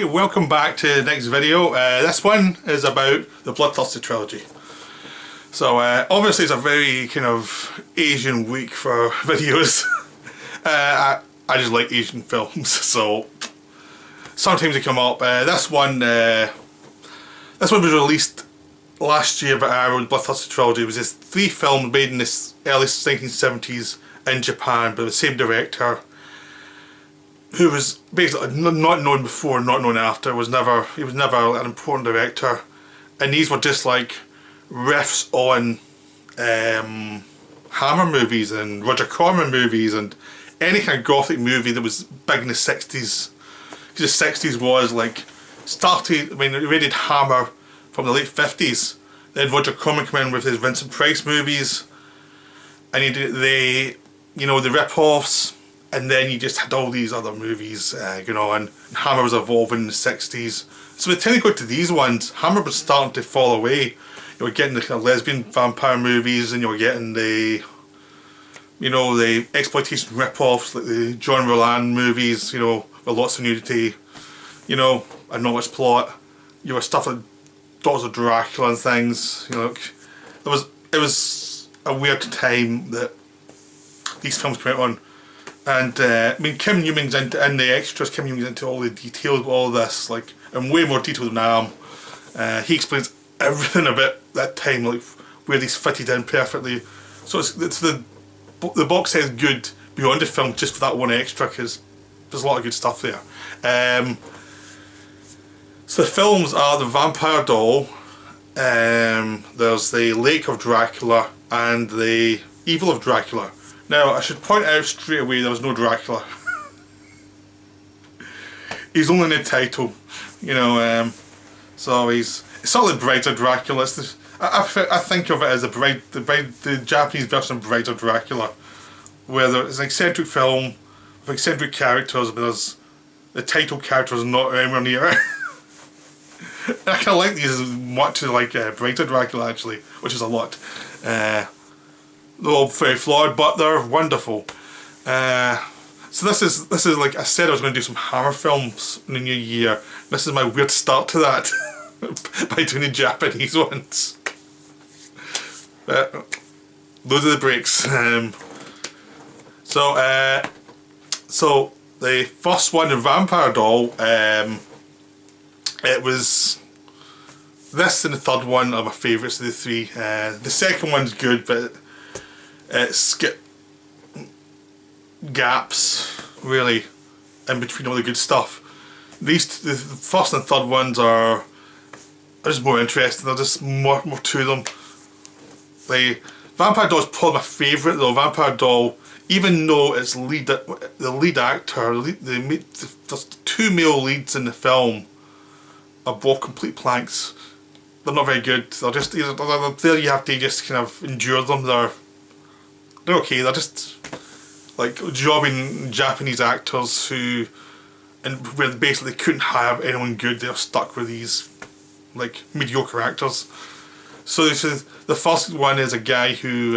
Okay, welcome back to the next video. This one is about the Bloodthirsty Trilogy. So obviously it's a very kind of Asian week for videos. I just like Asian films, so sometimes they come up. This one was released last year, but the Bloodthirsty Trilogy was just 3 films made in the early 1970s in Japan by the same director, who was basically not known before, not known after. He was never an important director, and these were just like riffs on Hammer movies and Roger Corman movies and any kind of Gothic movie that was big in the 60s. Because the 60s was like started. I mean, it rated Hammer from the late 50s. Then Roger Corman came in with his Vincent Price movies, and he did the rip-offs. And then you just had all these other movies going on. And Hammer was evolving in the 60s. So by the time you go to these ones, Hammer was starting to fall away. You were getting the kind of lesbian vampire movies, and you were getting the exploitation rip-offs, like the John Roland movies, with lots of nudity, and not much plot. You were stuff like Daughters of Dracula and things. It was a weird time that these films came out on. And I mean, Kim Newman's in the extras. Kim Newman's into all the details of all this, like in way more detail than I am. He explains everything about that time, like where these fitted in perfectly. So it's the box set is good beyond the film just for that one extra, because there's a lot of good stuff there. So the films are the Vampire Doll, there's the Lake of Dracula, and the Evil of Dracula. Now, I should point out straight away there was no Dracula. He's only in the title, so it's not the Bride of Dracula. It's I think of it as the Japanese version of Bride of Dracula, where there's an eccentric film with eccentric characters, but the title character is not anywhere near it. I kind of like these as much as like Bride of Dracula, actually, which is a lot. They're all very flawed, but they're wonderful. So this is like I said, I was going to do some Hammer films in the new year. This is my weird start to that by doing the Japanese ones. But those are the breaks. So the first one, the Vampire Doll, it was this and the third one are my favourites of the 3. The second one's good, but it's got gaps really in between all the good stuff. The first and third ones are just more interesting. There's just more to them. The Vampire Doll is probably my favourite though. Vampire Doll, even though it's the lead actor, there's 2 male leads in the film are both complete planks. They're not very good. They're just there. You have to just kind of endure them. They're okay. They're just like jobbing Japanese actors where basically they couldn't hire anyone good. They're stuck with these like mediocre actors. So the first one is a guy who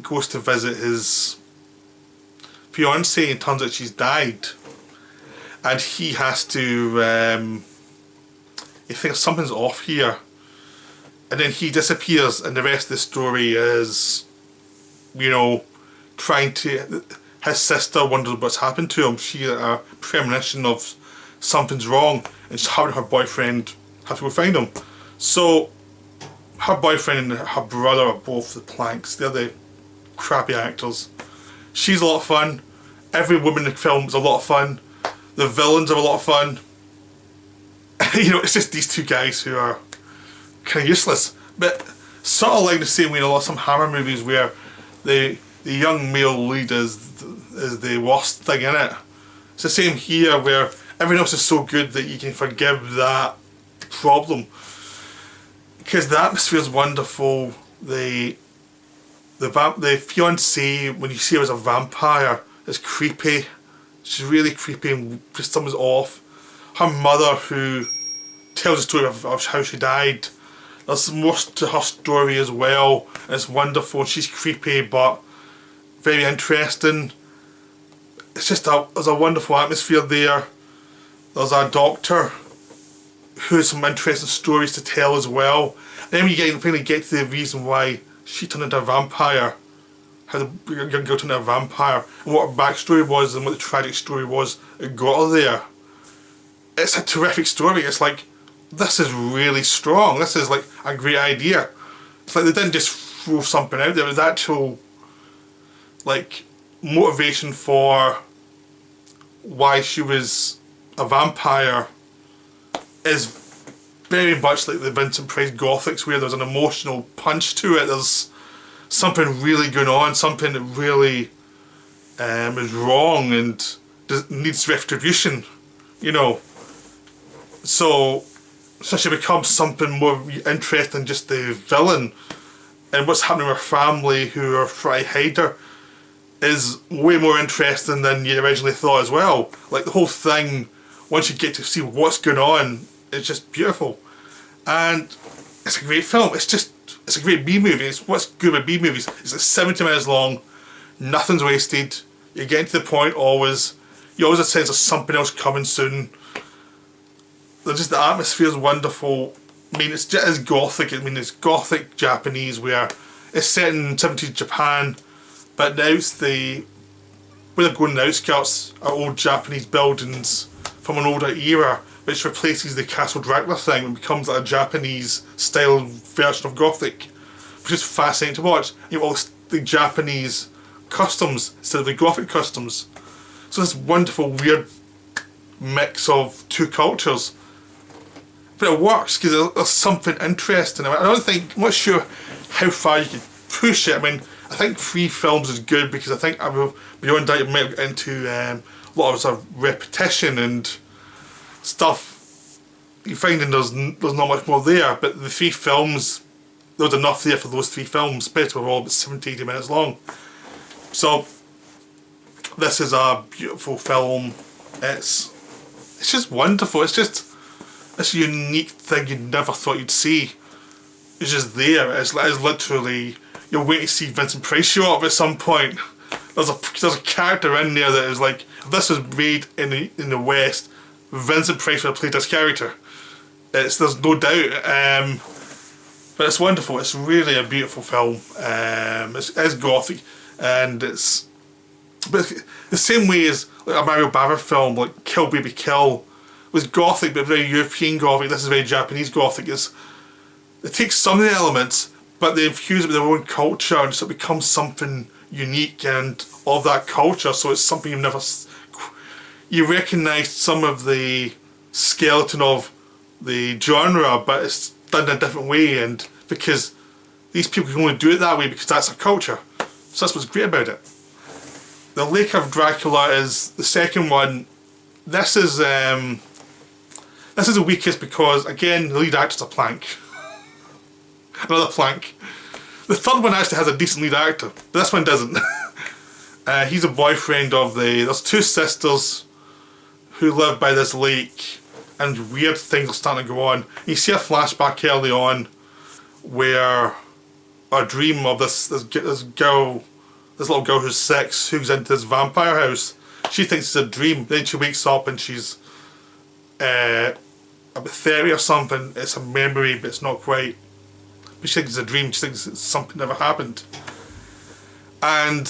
goes to visit his fiancée, and turns out she's died, and he has to. He thinks something's off here, and then he disappears, and the rest of the story is, trying to. His sister wonders what's happened to him. She had a premonition of something's wrong, and her and her boyfriend have to go find him. So her boyfriend and her brother are both the planks. They're the crappy actors. She's a lot of fun. Every woman in the film is a lot of fun. The villains are a lot of fun. It's just these 2 guys who are kind of useless. But sort of like the same way in some Hammer movies where the young male lead is the worst thing in it. It's the same here where everyone else is so good that you can forgive that problem. Because the atmosphere is wonderful. The fiancée, when you see her as a vampire, is creepy. She's really creepy and just something's off. Her mother, who tells the story of how she died. There's more to her story as well. It's wonderful. She's creepy but very interesting. It's just there's a wonderful atmosphere there. There's a doctor who has some interesting stories to tell as well. And then we finally get to the reason why she turned into a vampire, how the young girl turned into a vampire, and what her backstory was and what the tragic story was that got her there. It's a terrific story. It's like, this is really strong. This is like a great idea. It's like they didn't just throw something out there. It was actual like motivation for why she was a vampire is very much like the Vincent Price Gothics, where there's an emotional punch to it. There's something really going on, something that really is wrong and needs retribution, you know. So she becomes something more interesting than just the villain, and what's happening with her family who are trying to hide her is way more interesting than you originally thought as well. Like the whole thing, once you get to see what's going on, it's just beautiful. And it's a great film. It's a great B-movie. It's what's good with B-movies. It's like 70 minutes long, nothing's wasted, you're getting to the point always, you always have a sense of something else coming soon. The atmosphere is wonderful. I mean, it's Gothic. I mean, it's Gothic Japanese, where it's set in 70s Japan, but now it's where they're going in the outskirts are old Japanese buildings from an older era, which replaces the Castle Dracula thing and becomes like a Japanese style version of Gothic, which is fascinating to watch. You know, all the Japanese customs instead of the Gothic customs. So this wonderful weird mix of two cultures. But it works because there's something interesting. I'm not sure how far you could push it. I mean, I think 3 films is good because I think beyond that you might get into a lot of sort of repetition and stuff. You're finding there's not much more there, but the 3 films, there was enough there for those 3 films, especially with all about 70-80 minutes long. So this is a beautiful film. It's just wonderful. It's just this unique thing you never thought you'd see. It's just there. It's literally, you're waiting to see Vincent Price show up at some point. There's a character in there that is like, if this was made in the West, Vincent Price would have played this character. There's no doubt. But it's wonderful. It's really a beautiful film. It's Gothic, and but the same way as like a Mario Bava film, like Kill Baby Kill, was Gothic, but very European Gothic. This is very Japanese Gothic. They take some of the elements, but they infuse it with their own culture, and so it becomes something unique and of that culture. So it's something you recognise some of the skeleton of the genre, but it's done in a different way, and because these people can only do it that way because that's their culture. So that's what's great about it. The Lake of Dracula is the second one. This is the weakest because, again, the lead actor's a plank. Another plank. The third one actually has a decent lead actor, but this one doesn't. He's a boyfriend of there's 2 sisters who live by this lake, and weird things are starting to go on. You see a flashback early on where a dream of this little girl who's 6, who goes into this vampire house. She thinks it's a dream, then she wakes up and she's about 30 or something. It's a memory, but it's not quite. But she thinks it's a dream, she thinks it's something never happened. And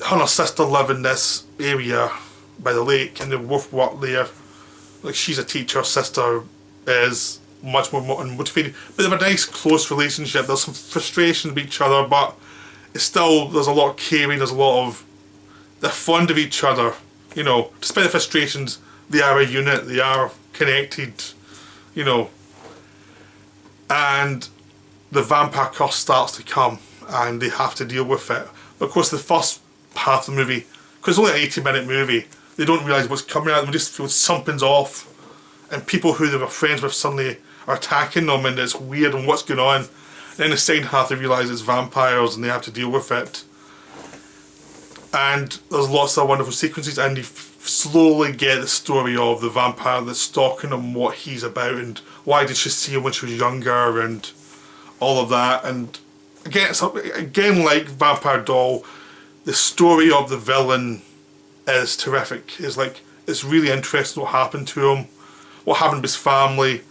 her and her sister live in this area by the lake, and they both work there. Like, she's a teacher, her sister is much more motivated. But they have a nice close relationship. There's some frustration with each other, but it's still, there's a lot of caring, there's a lot of, they're fond of each other. You know, despite the frustrations, they are a unit, they are connected, you know. And the vampire curse starts to come, and they have to deal with it. But of course, the first half of the movie, because it's only an 80-minute movie, they don't realise what's coming at them, they just feel something's off. And people who they were friends with suddenly are attacking them, and it's weird, and what's going on. And then the second half they realise it's vampires, and they have to deal with it. And there's lots of wonderful sequences, and you slowly get the story of the vampire that's stalking him, what he's about, and why did she see him when she was younger, and all of that. And again, like Vampire Doll, the story of the villain is terrific. It's really interesting what happened to him, what happened with his family,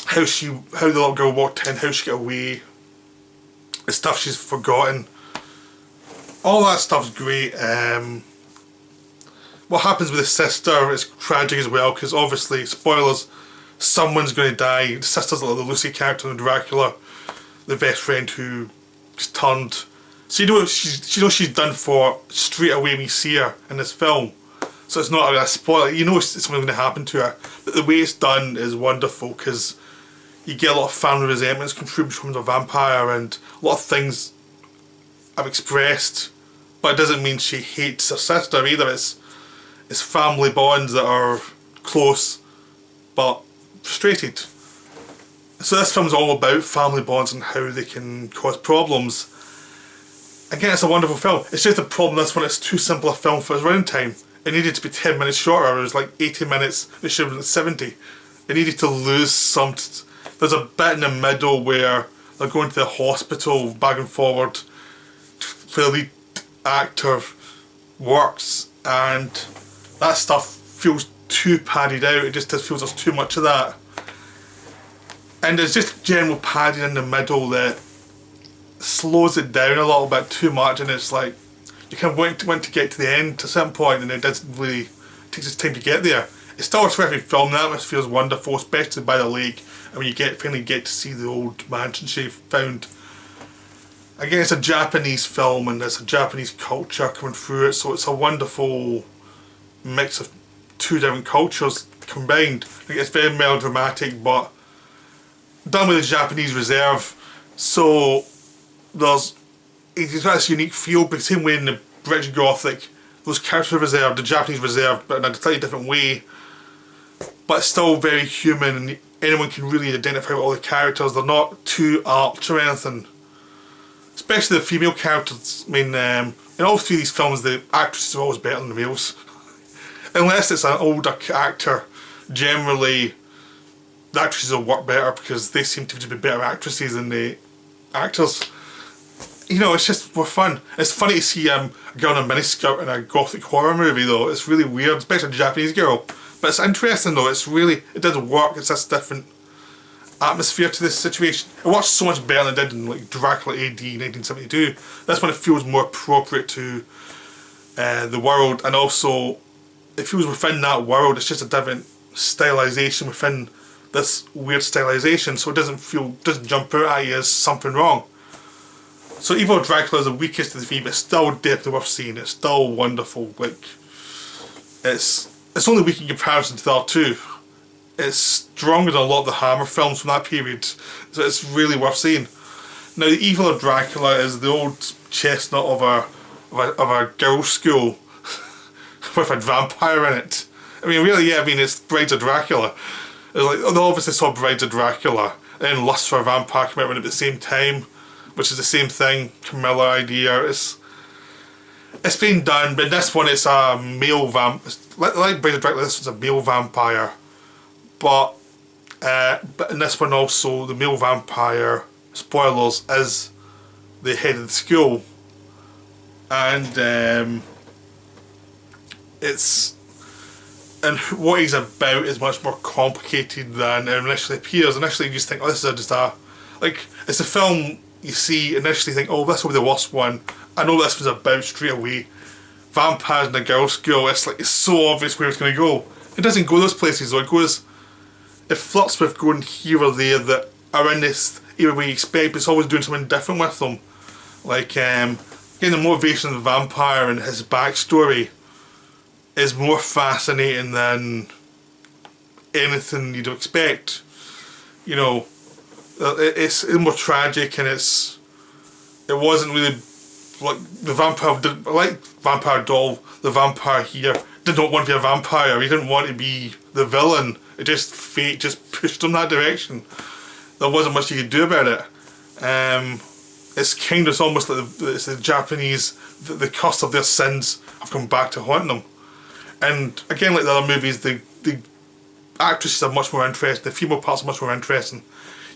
how the little girl walked in, how she got away, the stuff she's forgotten. All that stuff's great. What happens with his sister is tragic as well, because obviously, spoilers, someone's going to die. The sister's like the Lucy character in Dracula, the best friend who is turned. So you know she's done for straight away when you see her in this film. So it's not a spoiler. You know something's going to happen to her. But the way it's done is wonderful, because you get a lot of family resentments come through from the vampire, and a lot of things I've expressed. But it doesn't mean she hates her sister either. It's family bonds that are close but frustrated. So this film's all about family bonds and how they can cause problems. Again, it's a wonderful film. It's just a problem this one, it's too simple a film for its running time. It needed to be 10 minutes shorter. It was like 80 minutes, it should have been 70. It needed to lose some... There's a bit in the middle where they're going to the hospital back and forward where the lead actor works, and that stuff feels too padded out. It just feels there's too much of that. And there's just general padding in the middle that slows it down a little bit too much, and it's like you kind of want to get to the end to some point, and it doesn't really, it takes its time to get there. It's still a terrific film. The atmosphere is wonderful, especially by the lake, and when you finally get to see the old mansion she found. Again, it's a Japanese film, and there's a Japanese culture coming through it, so it's a wonderful mix of two different cultures combined. Like, it's very melodramatic, but done with a Japanese reserve. So it's got this unique feel, but the same way in the British Gothic, those characters are reserved, the Japanese reserved, but in a slightly different way. But it's still very human, and anyone can really identify with all the characters. They're not too arch or anything. Especially the female characters. I mean, in all three of these films, the actresses are always better than the males. Unless it's an older actor, generally the actresses will work better because they seem to be better actresses than the actors. You know, it's just more fun. It's funny to see a girl in a miniskirt in a gothic horror movie though. It's really weird, especially a Japanese girl. But it's interesting though, it does work. It's this different atmosphere to this situation. It works so much better than it did in like Dracula AD 1972. That's when it feels more appropriate to the world, and also it feels within that world. It's just a different stylization within this weird stylization, so it doesn't jump out at you as something wrong. So Evil Dracula is the weakest of the three, but it's still definitely worth seeing. It's still wonderful. Like, it's only weak in comparison to the other two. It's stronger than a lot of the Hammer films from that period, so it's really worth seeing. Now, the Evil of Dracula is the old chestnut of a girls' school with a vampire in it. I mean, really, yeah. I mean, it's Brides of Dracula. It's like, they obviously saw Brides of Dracula and Lust for a Vampire come out at the same time, which is the same thing, Camilla idea. It's been done, but in this one it's a male vampire. Like Brides of Dracula, this one's a male vampire. But in this one also, the male vampire, spoilers, is the head of the school. And and what he's about is much more complicated than it initially appears. Initially you just think, oh, this is just it's a film you see, initially think, oh, this will be the worst one. I know this was about straight away. Vampires in a girls' school, it's so obvious where it's going to go. It doesn't go those places though, it flirts with going here or there that are in this area where you expect, but it's always doing something different with them. Like, again, the motivation of the vampire and his backstory is more fascinating than anything you'd expect. You know, it's more tragic, and it wasn't really like the vampire. Like Vampire Doll, the vampire here did not want to be a vampire. He didn't want to be the villain. It just fate just pushed him that direction. There wasn't much you could do about it. It's kind of almost like it's the Japanese, the curse of their sins have come back to haunt them. And again, like the other movies, the actresses are much more interesting, the female parts are much more interesting.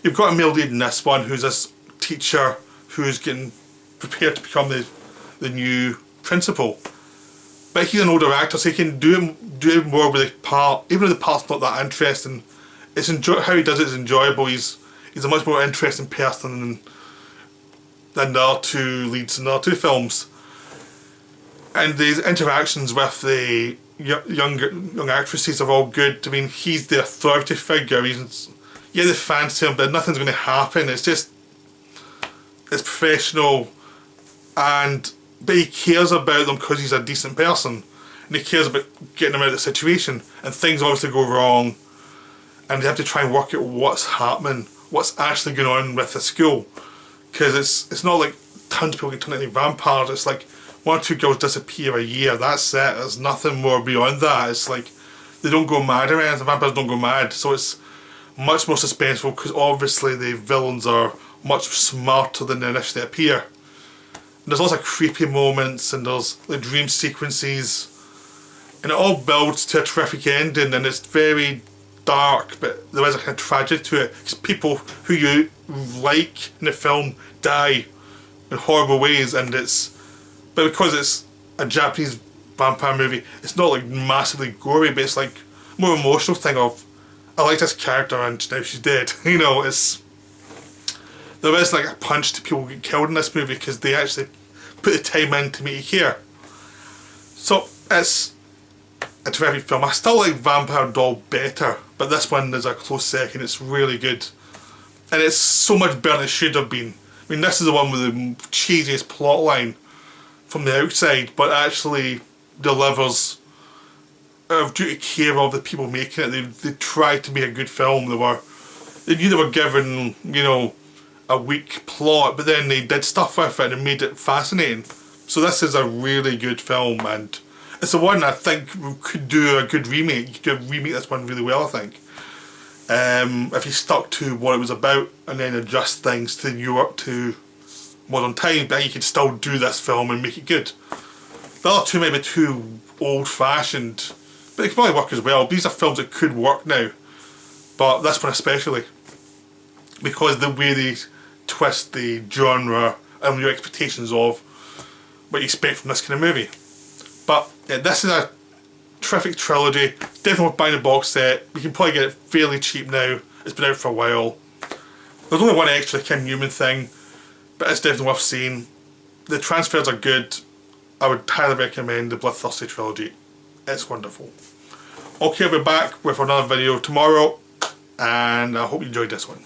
You've got a male lead in this one who's this teacher who's getting prepared to become the new principal. But he's an older actor, so he can do more with the part, even if the part's not that interesting. It's how he does it is enjoyable. He's a much more interesting person than the other two leads in the other two films. And these interactions with the young actresses are all good. I mean, he's the authority figure. Yeah, they fancy him, but nothing's going to happen. It's professional, but he cares about them because he's a decent person, and he cares about getting them out of the situation. And things obviously go wrong, and they have to try and work out what's happening, what's actually going on with the school, because it's not like tons of people get turned into vampires. It's like one or two girls disappear a year. That's it. There's nothing more beyond that. It's like they don't go mad or anything. Vampires don't go mad, so it's much more suspenseful because obviously the villains are much smarter than they initially appear. And there's lots of creepy moments, and there's the dream sequences, and it all builds to a terrific ending, and it's very dark, but there is a kind of tragedy to it because people who you like in the film die in horrible ways, but because it's a Japanese vampire movie, it's not like massively gory, but it's like more emotional thing of, I like this character and now she's dead. You know, there is like a punch to people get killed in this movie because they actually put the time in to make you care. So it's a terrific film. I still like Vampire Doll better, but this one is a close second. It's really good. And it's so much better than it should have been. I mean, this is the one with the cheesiest plot line from the outside, but actually delivers due to care of the people making it. They tried to make a good film. They knew they were given, you know, a weak plot, but then they did stuff with it and made it fascinating. So this is a really good film, and it's the one I think could do a good remake. You could remake this one really well, I think. If you stuck to what it was about and then adjust things to modern times, but you could still do this film and make it good. The other two might be too old-fashioned, but they could probably work as well. These are films that could work now, but this one especially, because the way they twist the genre and your expectations of what you expect from this kind of movie. But yeah, this is a terrific trilogy. Definitely worth buying a box set. You can probably get it fairly cheap now. It's been out for a while. There's only one extra Kim Newman thing, but it's definitely worth seeing. The transfers are good. I would highly recommend the Bloodthirsty Trilogy. It's wonderful. Okay, I'll be back with another video tomorrow, and I hope you enjoyed this one.